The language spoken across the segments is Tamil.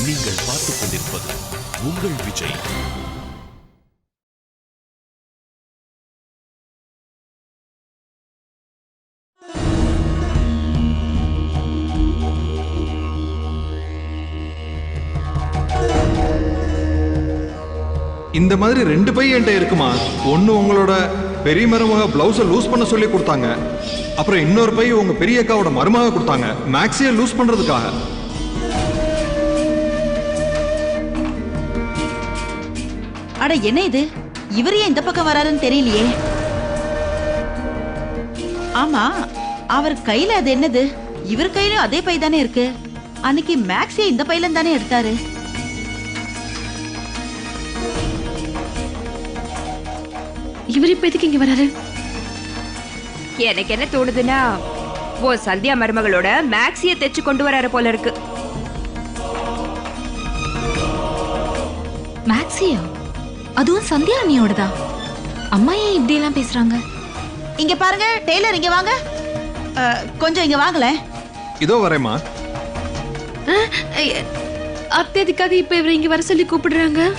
நீங்கள் பார்த்துக் கொண்டிருப்பது உங்கள் விஜய். இந்த மாதிரி 2 பை என்கிட்ட இருக்குமா. ஒன்னு உங்களோட பெரிய மருமக பிளவுஸை லூஸ் பண்ண சொல்லி கொடுத்தாங்க. அப்புறம் இன்னொரு பை உங்க பெரிய அக்காவோட மருமக கொடுத்தாங்க மேக்ஸியை லூஸ் பண்றதுக்காக. அட என்ன இது, இவர் ஏன் இந்த பக்கம் வராருன்னு தெரியலையே. ஆமா, அவர் கையில அது என்னது? இவர் கையிலும் அதே பை தானே இருக்கு. அன்னைக்கு மேக்ஸியை இந்த பையில தானே எடுத்தாரு. இவர் இப்ப எதுக்கு இங்க வராரு? எனக்கு என்ன தோணுதுன்னா, ஓ சந்தியா மருமகளோட மேக்ஸிய தைச்சு கொண்டு வராரு போல இருக்கு. மேக்ஸியா? அதுவும் சந்தியா அண்ணியோடதா? அம்மா ஏன் இப்படி எல்லாம் பேசுறாங்க? இங்க பாருங்க டெய்லர், இங்க வாங்க. கொஞ்சம் இங்க வாங்கல. இதோ வரேம்மா. அத்தை எதுக்காக இப்ப இவரை இங்க வர சொல்லி கூப்பிடுறாங்க?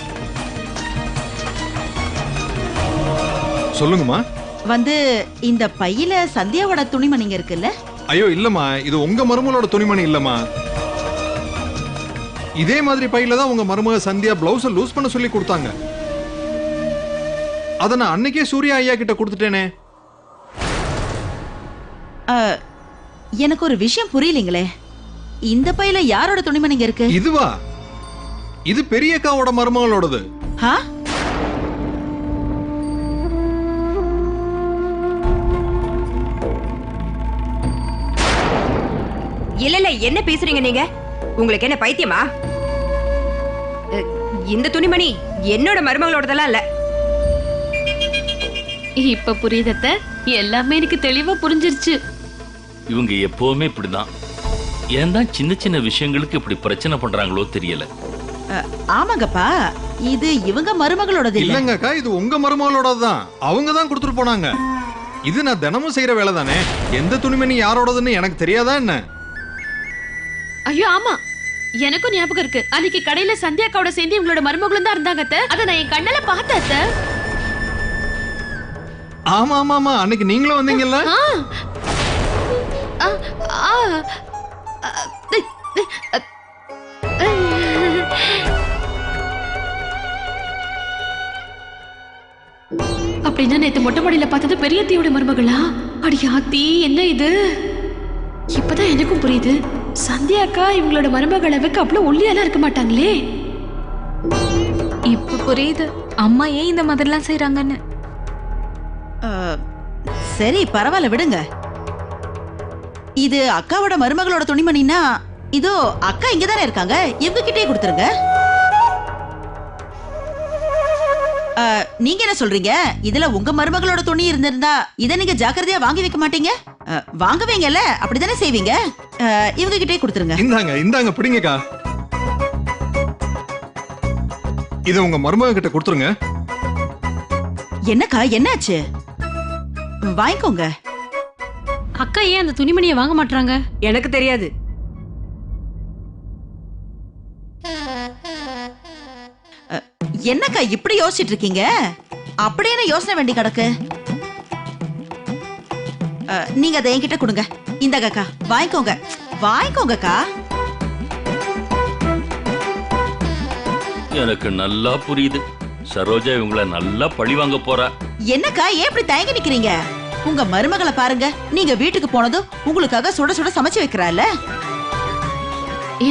சொல்லுங்கம்மா. வந்து இந்த பையில சந்தியாவோட துணிமணிங்க இருக்குல்ல? ஐயோ இல்லம்மா, இது உங்க மருமகளோட துணிமணி இல்லம்மா. இதே மாதிரி பையில தான் உங்க மருமக சந்தியா பிளவுஸை லூஸ் பண்ண சொல்லி கொடுத்தாங்க. அத நான் அன்னைக்கே சூர்யா ஐயா கிட்ட கொடுத்துட்டேனே. எனக்கு ஒரு விஷயம் புரியலீங்களே. இந்த பையில யாரோட துணிமணிங்க இருக்கு? இதுவா? இது பெரிய அக்காவோட மருமகளோடது. இல்ல என்ன பேசுறீங்க நீங்க? உங்களுக்கு என்ன பைத்தியமா? இந்த துணிமணி என்னோட மருமகளோடதெல்லாம் இல்ல. இப்ப புரியுதத்த, எல்லாமே எனக்கு தெளிவா புரிஞ்சிருச்சு. இவங்க எப்பவுமே இப்படிதான். ஏன் தான் சின்ன சின்ன விஷயங்களுக்கு இப்படி பிரச்சனை பண்றாங்களோ தெரியல. ஆமாங்கப்பா, இது இவங்க மருமகளோடது இல்லங்கக்கா, இது உங்க மருமகளோடதுதான். அவங்க தான் கொடுத்துட்டு போனாங்க. இது நான் தினமும் செய்யற வேலை தானே. எந்த துணிமணி யாரோடதுன்னு எனக்கு தெரியாதா என்ன? ஐயோ ஆமா, எனக்கும் ஞாபகம் இருக்கு. அன்னைக்கு கடையில சந்தியா அக்காவோட சேர்ந்து இவங்களோட மருமகளும் தான் இருந்தாங்க அத்தை. அதை நான் என் கண்ணால பார்த்தேன் அத்தை. ஆமா ஆமா ஆமா, அன்னைக்கு நீங்களும் வந்தீங்கல்ல? அப்படின்னா நேத்து மொட்டை மாடியில பார்த்தது பெரிய தீயோட மருமகளா? அடியாத்தி, என்ன இது? இப்பதான் எனக்கும் புரியுது. சந்தியா அக்கா இவங்களோட மருமகள் அளவுக்கு அவ்வளவு ஒல்லியெல்லாம் இருக்க மாட்டாங்களே. இப்ப புரியுது அம்மா ஏன் இந்த மாதிரிலாம் செய்யறாங்கன்னு. சரி பரவாயில்ல, விடுங்க. இது அக்காவோட மருமகளோட துணிமணினா இதோ அக்கா இங்க தானே இருக்காங்க, இவங்க கிட்டே கொடுத்துருங்க. நீங்க என்ன சொல்றீங்க? இதுல உங்க மருமகளோட துணி இருந்திருந்தா இதை நீங்க ஜாக்கிரதையா வாங்கி வைக்க மாட்டீங்க? வாங்குவீங்கல்ல, அப்படிதானே செய்வீங்க. இவங்க கிட்டே கொடுத்துருங்க. இந்தாங்க இந்தாங்க, பிடிங்கக்கா. இத உங்க மருமக கிட்ட கொடுத்துருங்க. என்னக்கா, என்னாச்சு? வாங்கிக்கோங்க. அக்கா ஏன் அந்த துணிமணியை வாங்க மாட்டாங்க? எனக்கு தெரியாது. என்னக்கா இப்படி யோசிச்சுட்டு இருக்கீங்க? அப்படின்னு யோசனை வேண்டி கிடக்கு. நீங்க அதை என்கிட்ட கொடுங்க. இந்தக்கா வாங்கிக்கோங்க, வாங்கிக்கோங்கக்கா. எனக்கு நல்லா புரியுது. சரோஜா இவங்கள நல்லா பழி வாங்க போறா. என்னக்கா ஏன் இப்படி தயங்கி நிக்கிறீங்க? உங்க மருமகளை பாருங்க, நீங்க வீட்டுக்கு போனதும் உங்களுக்காக சுட சுட சமைச்சு வைக்கிறாள்.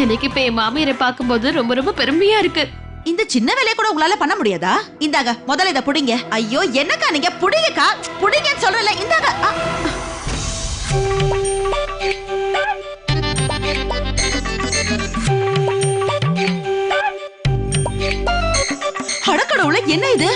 எனக்கு இப்ப என் மாமியாரை பார்க்கும்போது ரொம்ப ரொம்ப பெருமையா இருக்கு. இந்த சின்ன வேலையை கூட உங்களால பண்ண முடியாதா? இந்தாங்க முதல்ல இத புடிங்க. ஐயோ என்னக்கா நீங்க புடிங்கக்கா, புடிங்கன்னு சொல்றல. இந்தாங்க. அடக்கடவுளே, என்ன இது?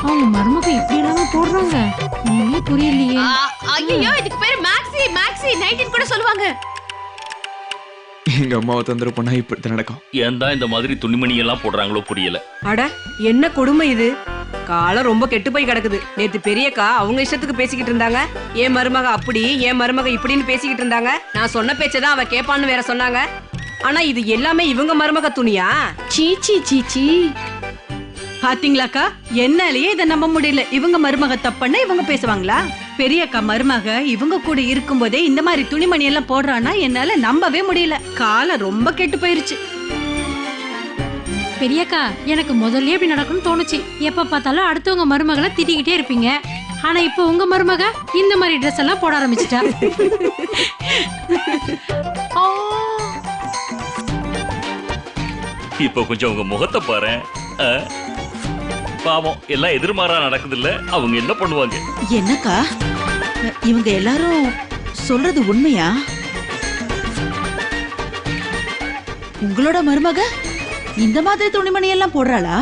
அவங்க மருமக இப்படி எல்லாமே போடுறாங்க. புரியலையே. ஐயோ, இதுக்கு பேரு மேக்ஸி, மேக்ஸி நைட்டின் கூட சொல்லுவாங்க. எங்க அம்மாவை தொந்தரவு பண்ணா இப்படி நடக்கும். ஏன் தான் இந்த மாதிரி துணிமணி எல்லாம் போடுறாங்களோ புரியல. அட என்ன கொடுமை இது. காலம் ரொம்ப கெட்டு போய் கிடக்குது. நேத்து பெரியக்கா அவங்க இஷ்டத்துக்கு பேசிக்கிட்டு இருந்தாங்க. என் மருமக அப்படி என் மருமக இப்படின்னு பேசிக்கிட்டு இருந்தாங்க. நான் சொன்ன பேச்சதான் அவ கேப்பான்னு வேற சொன்னாங்க. ஆனா இது எல்லாமே இவங்க மருமக துணியா? சீச்சி சீச்சி. பாத்தீங்களாக்கா, என்னாலயே இதை நம்ப முடியல. இவங்க மருமக தப்புன்னா இவங்க பேசுவாங்களா? பெரியக்கா மருமக இவங்க கூட இருக்கும்போதே இந்த மாதிரி துணிமணி எல்லாம் போடுறான்னா என்னால நம்பவே முடியல. காலம் ரொம்ப கெட்டு போயிருச்சு. பெரியக்கா, எனக்கு முதல்ல இப்படி நடக்கும்னு தோணுச்சு. எப்ப பார்த்தாலும் அடுத்தவங்க மருமகளை திட்டிக்கிட்டே இருப்பீங்க. ஆனா இப்போ உங்க மருமக இந்த மாதிரி ட்ரெஸ் எல்லாம் போட ஆரம்பிச்சிட்டா. இப்போ கொஞ்சம் உங்க முகத்தை பாரு. பாவம், எல்லாம் எதிர்மாறா நடக்குது இல்ல. அவங்க என்ன பண்ணுவாங்க? என்னக்கா இவங்க எல்லாரும் சொல்றது உண்மையா? உங்களோட மருமக இந்த மாதிரி துணிமணி எல்லாம் போடுறாளா?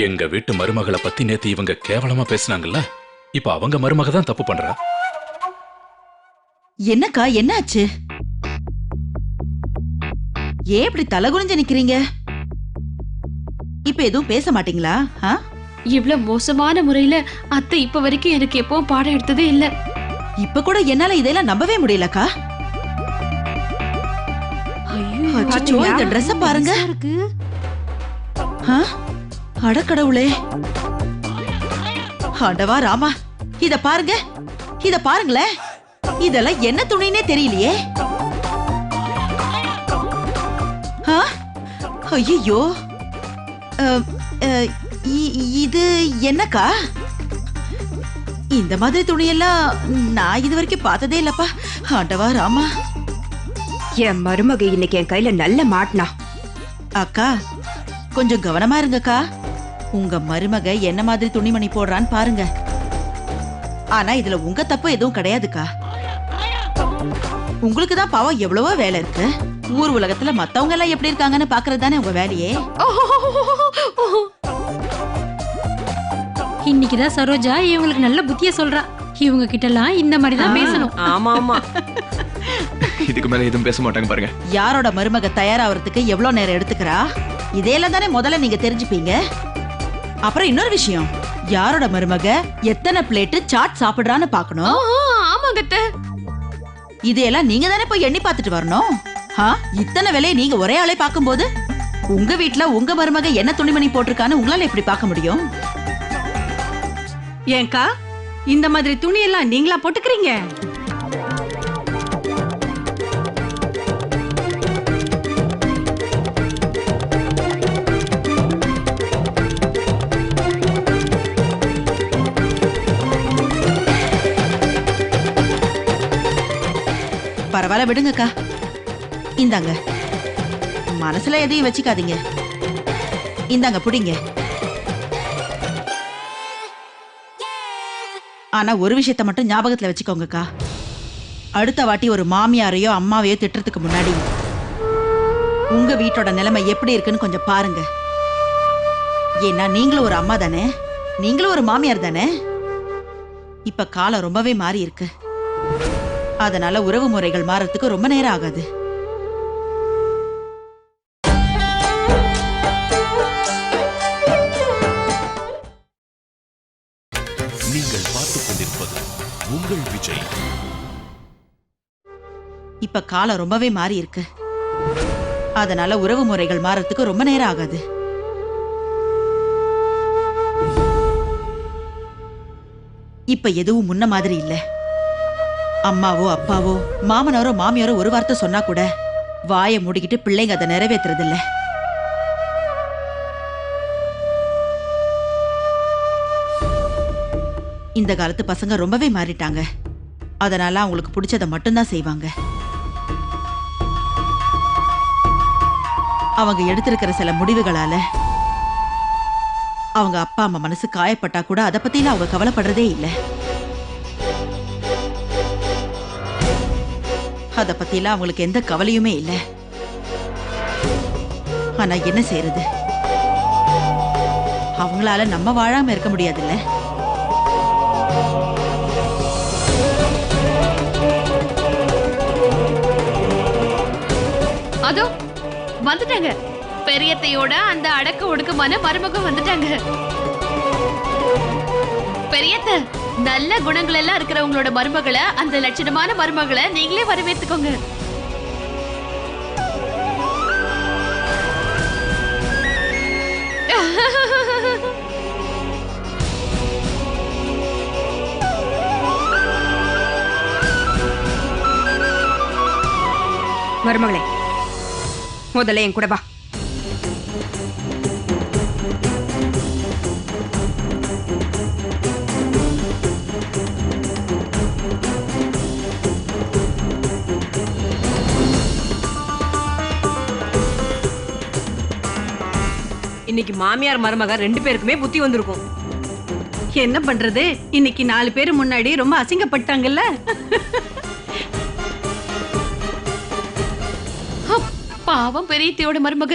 எங்க வீட்டு மருமகளை பத்தி நேத்து இவங்க கேவலமா பேசினாங்கல்ல, இப்ப அவங்க மருமக தான் தப்பு பண்றா. என்னக்கா என்னாச்சு? ஏன் இப்படி தலகுனிஞ்சு நிக்கிறீங்க? இப்ப எதுவும் பேச மாட்டீங்களா? இவ்வளவு மோசமான முறையில அத்தை இப்ப வரைக்கும் எனக்கு எப்பவும் பாடம் எடுத்ததே இல்ல. இப்ப கூட என்னால இதெல்லாம் நம்பவே முடியலக்கா. அச்சச்சோ, இந்த ட்ரெஸ் பாருங்க. அடக்கடவுளே, ஆண்டவா ராமா, இத பாருங்க, இத பாருங்களேன். இதெல்லாம் என்ன துணினே தெரியலையே. ஐயோ, இது என்னக்கா? இந்த மாதிரி துணியெல்லாம் நான் இது வரைக்கும் பார்த்ததே இல்லப்பா. ஆண்டவா ராமா. என் மருமக இன்னைக்கு என் கையில நல்ல மாட்டினா. அக்கா கொஞ்சம் கவனமா இருங்கக்கா. உங்க மருமக என்ன மாதிரி துணிமணி போடுறான்னு பாருங்க. ஆனா இதுல உங்க தப்பு எதுவும் கிடையாதுக்கா. உங்களுக்கு தான் பாவம் எவ்வளவோ வேலை இருக்கு. ஊர் உலகத்துல மத்தவங்க எல்லாம் எப்படி இருக்காங்கன்னு பாக்குறது தானே உங்க வேலையே. இன்னைக்குதான் சரோஜா இவங்களுக்கு நல்ல புத்திய சொல்றா. இவங்க கிட்ட எல்லாம் இந்த மாதிரி தான் பேசணும். ஆமா ஆமா. இதுக்கு மேல எதுவும் பேச மாட்டாங்க பாருங்க. யாரோட மருமக தயாராகிறதுக்கு எவ்வளவு நேரம் எடுத்துக்கிறா, இதெல்லாம் தானே முதல்ல நீங்க தெரிஞ்சுப்பீங்க. அப்புறம் இன்னொரு விஷயம், யாரோட மருமக எத்தனை பிளேட் சாட் சாப்பிடுறான்னு பாக்கணும். ஆமாங்க அத்தை. இதையெல்லாம் நீங்க தானே போய் எண்ணி பார்த்துட்டு வரணும். இத்தனை வேலையை நீங்க ஒரே ஆளே பார்க்கும்போது உங்க வீட்டுல உங்க மருமக என்ன துணிமணி போட்டிருக்கான்னு உங்களால எப்படி பார்க்க முடியும்? ஏன்க்கா இந்த மாதிரி துணி எல்லாம் நீங்களா போட்டுக்கிறீங்க? பரவாயில்ல விடுங்கக்கா. இந்தாங்க, மனசுல எதையும் வச்சுக்காதீங்க. இந்தாங்க புடிங்க. ஆனா ஒரு விஷயத்த மட்டும் ஞாபகத்துல வச்சுக்கோங்கக்கா. அடுத்த வாட்டி ஒரு மாமியாரையோ அம்மாவையோ திட்டுறதுக்கு முன்னாடி உங்க வீட்டோட நிலைமை எப்படி இருக்குன்னு கொஞ்சம் பாருங்க. ஏன்னா நீங்களும் ஒரு அம்மா தானே, நீங்களும் ஒரு மாமியார் தானே. இப்ப காலம் ரொம்பவே மாறி இருக்கு. அதனால உறவு முறைகள் மாறத்துக்கு ரொம்ப நேரம் ஆகாது. நீங்கள் பார்த்துக் கொண்டிருப்பது உங்கள் விஜய். இப்ப காலம் ரொம்பவே மாறி இருக்கு. அதனால உறவு முறைகள் மாறத்துக்கு ரொம்ப நேரம் ஆகாது. இப்ப எதுவும் முன்ன மாதிரி இல்ல. அம்மாவோ அப்பாவோ மாமனாரோ மாமியாரோ ஒரு வார்த்தை சொன்னா கூட வாயை மூடிக்கிட்டு பிள்ளைங்க அதை நிறைவேற்றுறது இல்ல. இந்த காலத்து பசங்க ரொம்பவே மாறிட்டாங்க. அதனால அவங்களுக்கு பிடிச்சதை மட்டும்தான் செய்வாங்க. அவங்க எடுத்திருக்கிற சில முடிவுகளால அவங்க அப்பா அம்மா மனசு காயப்பட்டா கூட அதை பத்திலாம் அவங்க கவலைப்படுறதே இல்லை. அதை பத்திலாம் அவங்களுக்கு எந்த கவலையுமே இல்லை. ஆனா என்ன செய்யறது, அவங்களால நம்ம வாழாம இருக்க முடியாதுல்ல. அதோ வந்துட்டாங்க. பெரியத்தையோட அந்த அடக்க ஒடுக்கமான மருமகம் வந்துட்டாங்க. பெரியத்த, நல்ல குணங்கள் எல்லாம் இருக்கிறவங்களோட மருமகளை, அந்த லட்சணமான மருமகளை நீங்களே வரவேற்றுக்கோங்க. மருமகளே, முதல்ல என் கூட வா. இன்னைக்கு மாமியார் மருமக 2 பேருக்குமே புத்தி வந்திருக்கும். என்ன பண்றது, இன்னைக்கு 4 பேர் முன்னாடி ரொம்ப அசிங்கப்பட்டாங்கல்ல. பாவம் பெரியத்தையோட மருமக.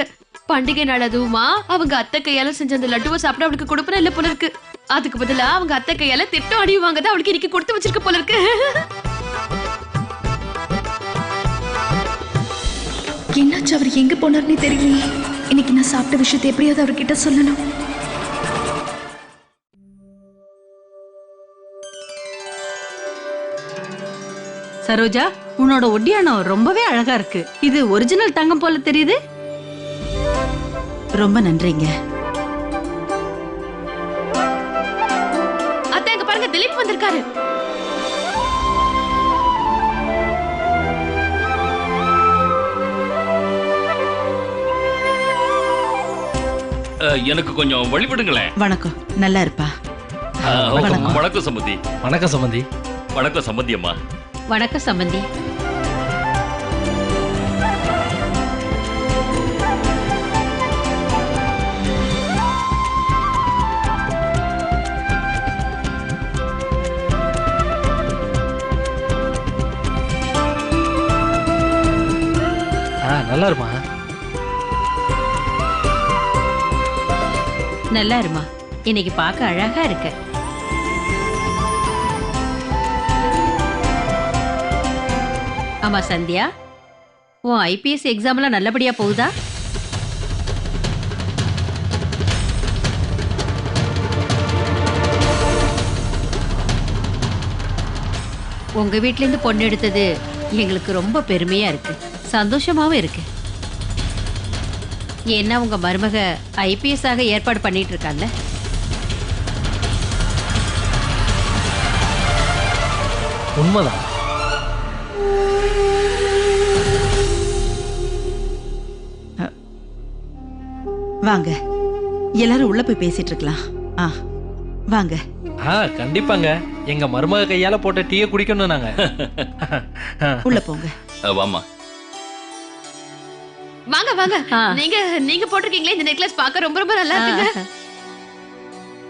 பண்டிகை நாள் அதுவுமா அவங்க அத்தை கையால செஞ்ச அந்த லட்டுவை சாப்பிட அவளுக்கு கொடுப்பன இல்ல போல இருக்கு. அதுக்கு பதிலா அவங்க அத்தை கையால திட்டம் அடியும் வாங்கதான் அவளுக்கு இன்னைக்கு கொடுத்து வச்சிருக்க போல இருக்கு. என்னாச்சு, அவர் எங்க போனார்னே தெரியலையே. இன்னைக்கு நான் சாப்பிட்ட விஷயத்தை எப்படியாவது அவர்கிட்ட சொல்லணும். சரோஜா, உன்னோட ஒட்டியானம் ரொம்பவே அழகா இருக்கு. இது ஒரிஜினல் தங்கம் போல தெரியுது. ரொம்ப நன்றிங்க. அத்தை, அங்க பாருங்க, திலீப் வந்திருக்காரு. எனக்கு கொஞ்சம் வழிபடுங்களேன். வணக்கம், நல்லா இருப்பா. வணக்கம் சம்பந்தி. வணக்கம் சம்பந்தி. வணக்கம் சம்பந்தி அம்மா. வணக்கம் சம்பந்தி. நல்லா இருமா. நல்லா இருமா, இன்னைக்கு பார்க்க அழகா இருக்க. ஆமா சந்தியா, உன் ஐபிஎஸ் எக்ஸாம்லாம் நல்லபடியா போகுதா? உங்க வீட்ல இருந்து பொண்ணு எடுத்தது எங்களுக்கு ரொம்ப பெருமையா இருக்கு, சந்தோஷமாவும் இருக்கு. ஏன்னா உங்க மருமக ஐபிஎஸ் ஆக ஏற்பாடு பண்ணிட்டு இருக்காங்க. உண்மைதான். வாங்க, எல்லாரும் உள்ள போய் பேசிட்டு இருக்கலாம். வாங்க. கண்டிப்பாங்க. எங்க மருமக கையால போட்ட டீயை குடிக்கணும் நாங்க. உள்ள போங்க. வாமா. வாங்க வாங்க. நீங்க போட்டிருக்கீங்களே இந்த நெக்லஸ் பார்க்க ரொம்ப ரொம்ப நல்லா இருக்குங்க.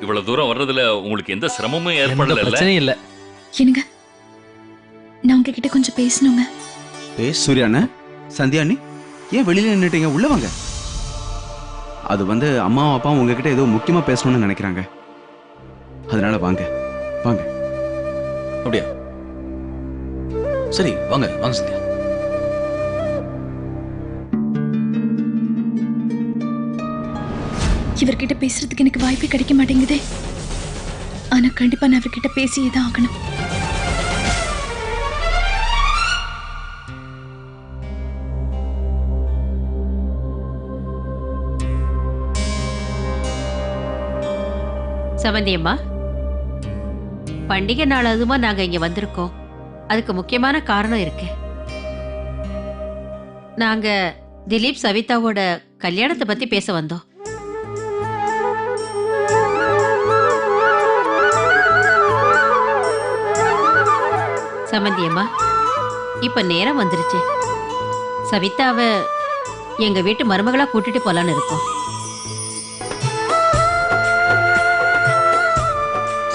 இவ்வளவு தூரம் வர்றதுல உங்களுக்கு எந்த சிரமமும் ஏற்படல? பிரச்சனையும் இல்ல. என்னங்க, நான் உங்ககிட்ட கொஞ்சம் பேசணுங்க. சூர்யாண்ணா, சந்தியா அண்ணி, ஏன் வெளியில நின்னுட்டீங்க? உள்ள வாங்க. அது அம்மாவும் அப்பாவும் உங்ககிட்ட ஏதோ முக்கியமா பேசணும்னு நினைக்கிறாங்க. அதனால வாங்க வாங்க. அப்படியா? சரி, வாங்க வாங்க சந்தியா. இவர்கிட்ட பேசுறதுக்கு எனக்கு வாய்ப்பே கிடைக்க மாட்டேங்குதே. ஆனா கண்டிப்பா நான் அவர்கிட்ட பேசியே தான் ஆகணும். சமந்தியம்மா, பண்டிகை நாள் அதுமா நாங்க இங்க வந்திருக்கோம். அதுக்கு முக்கியமான காரணம் இருக்கு. நாங்க திலீப் சவிதாவோட கல்யாணத்தை பத்தி பேச வந்தோம். சமந்தியம்மா, இப்ப நேரம் வந்துருச்சு. சவிதாவை எங்க வீட்டு மருமகளா கூட்டிட்டு போலான்னு இருக்கோம்.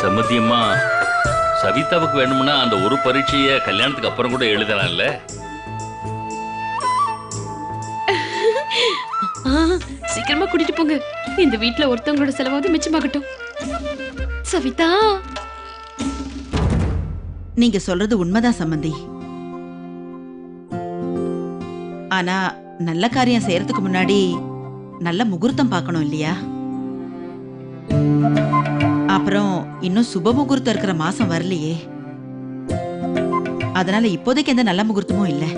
சம்மதியம்மா, சவிதாவுக்கு வேணும்னா அந்த ஒரு பரீட்சைய கல்யாணத்துக்கு அப்புறம் கூட எழுதலாம்ல? சீக்கிரமா கூட்டிட்டு போங்க. இந்த வீட்ல ஒருத்தவங்களோட செலவாவது மிச்சமாகட்டும். சவிதா, நீங்க சொல்றது உண்மைதான் சம்பந்தி. ஆனா நல்ல காரியம் செய்யறதுக்கு முன்னாடி நல்ல முகூர்த்தம் பார்க்கணும் இல்லையா? அப்புறம் இன்னும் சுப முகூர்த்தம் இருக்கிற மாசம் வரலையே. அதனால இப்போதைக்கு எந்த நல்ல முகூர்த்தமும் இல்லை.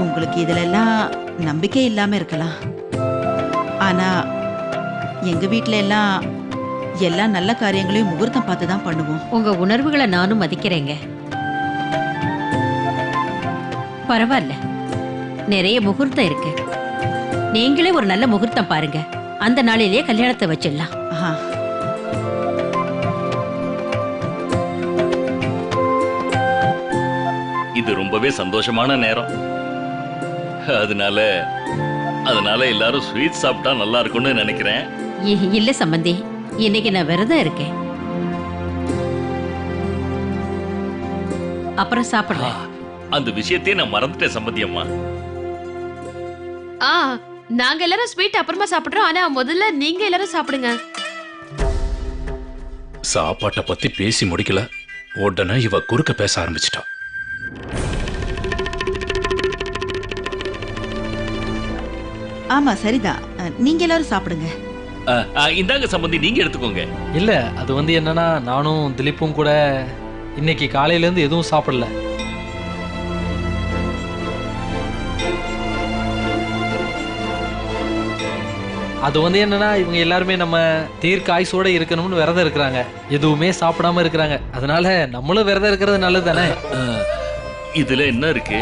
உங்களுக்கு இதுல எல்லாம் நம்பிக்கை இல்லாம இருக்கலாம். ஆனா எங்க வீட்ல எல்லாம் எல்லா நல்ல காரியங்களையும் முகூர்த்தம் பார்த்து தான் பண்ணுவோம். உங்க உணர்வுகளை நானும் மதிக்கிறேங்க. பரவாயில்ல, நிறைய முகூர்த்தம் இருக்கு. நீங்களே ஒரு நல்ல முகூர்த்தம் பாருங்க, அந்த நாளிலேயே கல்யாணத்தை வச்சிடலாம். இது ரொம்பவே சந்தோஷமான நேரம். அதனால எல்லாரும் ஸ்வீட் சாப்பிட்டா நல்லா இருக்கும்னு நினைக்கிறேன். இல்ல சம்பந்தி, இன்னைக்கு நான் விரதம் இருக்கேன். அப்புறம் சாப்பிடுறேன். அந்த விஷயத்தையே நான் மறந்துட்டேன் சம்பந்தி அம்மா. நாங்க எல்லாரும் ஸ்வீட் அப்புறமா சாப்பிடுறோம். ஆனா முதல்ல நீங்க எல்லாரும் சாப்பிடுங்க. சாப்பாட்டை பத்தி பேசி முடிக்கல, உடனே இவ குறுக்க பேச ஆரம்பிச்சிட்டா. ஆமா சரிதான், நீங்க எல்லாரும் சாப்பிடுங்க. இந்தாங்க சம்பந்தி, நீங்க எடுத்துக்கோங்க. இல்ல, அது வந்து என்னன்னா, நானும் திலீப்பும் கூட இன்னைக்கு காலையில இருந்து எதுவும் சாப்பிடல. அது வந்து என்னன்னா, இவங்க எல்லாருமே நம்ம தீர்க்க ஆயுசோட இருக்கணும்னு விரதம் இருக்கிறாங்க, எதுவுமே சாப்பிடாம இருக்கிறாங்க. அதனால நம்மளும் விரதம் இருக்கிறது நல்லது தானே. இதுல என்ன இருக்கு?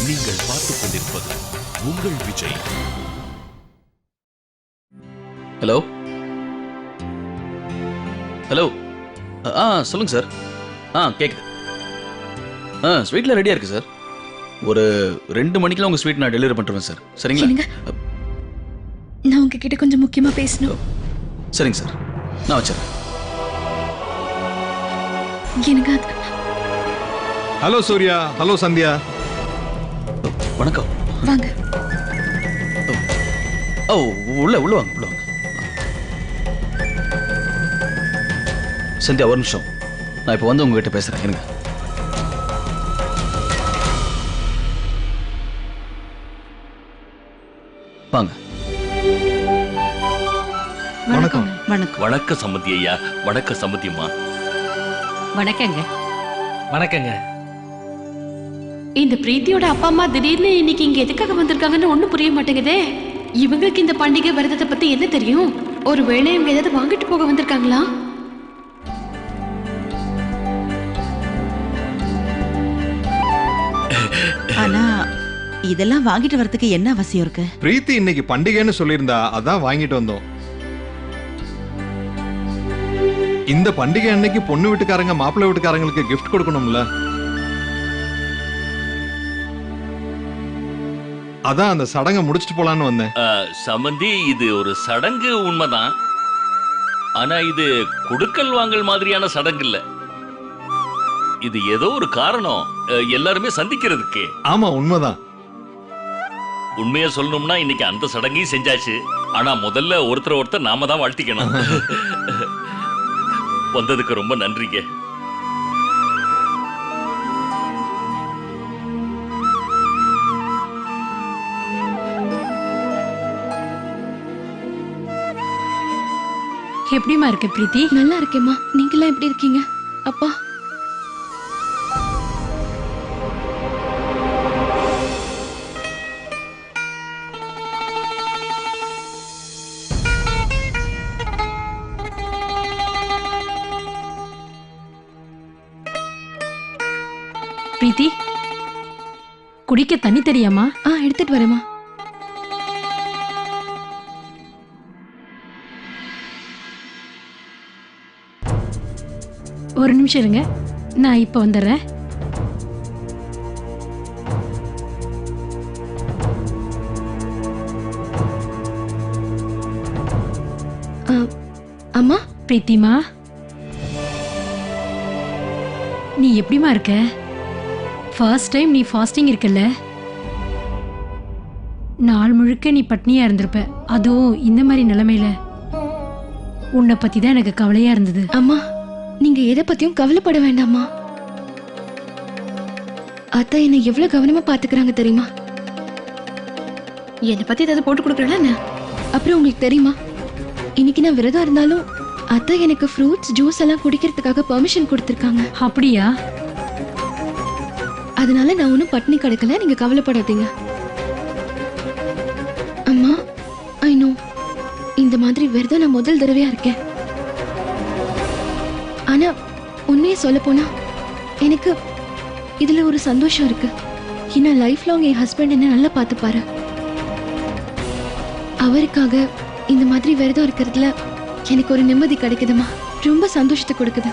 நீங்கள் பார்த்துக் கொண்டிருப்பது உங்கள் விஜய். ஹலோ ஹலோ, சொல்லுங்க சார். கேக்குது. ஸ்வீட்ல ரெடியா இருக்கு சார். ஒரு 2 மணிக்கெல்லாம் உங்க ஸ்வீட் நான் டெலிவரி பண்ணிடுவேன் சார். சரிங்களா? நான் உங்ககிட்ட கொஞ்சம் முக்கியமா பேசணும். சரிங்க சார், நான் வச்சிடறேன். எனக்கு ஹலோ சூர்யா, ஹலோ சந்தியா. வணக்கம். வாங்க. உள்ள வாங்க, உள்ள வாங்க. சந்தியா, ஒரு நிமிஷம், நான் இப்போ வந்து உங்ககிட்ட பேசுறேன். இருங்க. வாங்க. வணக்கம். வணக்கம். வணக்கம் சம்பந்தி ஐயா. வணக்கம் சம்பந்தி அம்மா. வணக்கங்க. வணக்கங்க. இந்த பிரீத்தியோட அப்பா அம்மா திடீர்னு இன்னைக்கு இங்க எதுக்காக வந்திருக்காங்கன்னு ஒண்ணும் புரிய மாட்டேங்குதே. இவங்களுக்கு இந்த பண்டிகை விரதத்தை பத்தி என்ன தெரியும்? ஒருவேளை இவங்க ஏதாவது வாங்கிட்டு போக வந்திருக்காங்களா? ஆனா இதெல்லாம் வாங்கிட்டு வரதுக்கு என்ன அவசியம் இருக்கு? பிரீத்தி இன்னைக்கு பண்டிகைன்னு சொல்லியிருந்தா அதான் வாங்கிட்டு வந்தோம். இந்த பண்டிகை அன்னைக்கு பொண்ணு வீட்டுக்காரங்க மாப்பிள்ளை வீட்டுக்காரங்களுக்கு கிஃப்ட் கொடுக்கணும்ல, அதான் அந்த சடங்கை முடிச்சிட்டு போலான்னு வந்தேன். சம்பந்தி, இது ஒரு சடங்கு உண்மைதான். ஆனா இது குடுக்கல் வாங்கல் மாதிரியான சடங்கு இல்ல. இது ஏதோ ஒரு காரணம், எல்லாருமே சந்திக்கிறதுக்கு. ஆமா, உண்மைதான். உண்மையா சொல்லணும்னா இன்னைக்கு அந்த சடங்கையும் செஞ்சாச்சு. ஆனா முதல்ல ஒருத்தர் நாம தான் வாழ்த்திக்கணும். வந்ததுக்கு ரொம்ப நன்றிங்க. எப்படிமா இருக்க பிரீத்தி? நல்லா இருக்கேம்மா. நீங்களாம் எப்படி இருக்கீங்க? அப்பா பிரீத்தி, குடிக்க தண்ணி தெரியாமா? எடுத்துட்டு வரேம்மா. ஒரு நிமிஷம் இருங்க. நான் இப்போ வந்துடுறேன். அம்மா. பிரீத்திமா, நீ எப்படிமா இருக்க? ஃபர்ஸ்ட் டைம் நீ ஃபாஸ்டிங் இருக்கல்ல? நாள் முழுக்க நீ பட்னியா இருந்திருப்ப, அதுவும் இந்த மாதிரி நிலைமையில. உன்னை பத்தி தான் எனக்கு கவலையா இருந்தது. அம்மா, நீங்க எதை பத்தியும் கவலைப்பட வேண்டாம்மா. அத்தை என்னை எவ்வளவு கவனமா பாத்துக்கிறாங்க தெரியுமா? என்னை பத்தி ஏதாவது போட்டு கொடுக்குறேன்னா? அப்புறம் உங்களுக்கு தெரியுமா, இன்னைக்கு நான் விரதம் இருந்தாலும் அத்தை எனக்கு ஃப்ரூட்ஸ் ஜூஸ் எல்லாம் குடிக்கிறதுக்காக பெர்மிஷன் கொடுத்துருக்காங்க. அப்படியா? அதனால நான் ஒன்றும் பட்னி கிடக்கல, நீங்க கவலைப்படாதீங்க. அம்மா, ஐ நோ இந்த மாதிரி விரதம் நான் முதல் தடவையா இருக்கேன். ஆனா உண்மையை சொல்ல போனா எனக்கு இதுல ஒரு சந்தோஷம் இருக்கு. ஏன்னா லைஃப் லாங் என் ஹஸ்பண்ட் என்ன நல்லா பார்த்துப்பாரு. அவருக்காக இந்த மாதிரி விரதம் இருக்கிறதுல எனக்கு ஒரு நிம்மதி கிடைக்குதுமா. ரொம்ப சந்தோஷத்தை கொடுக்குது.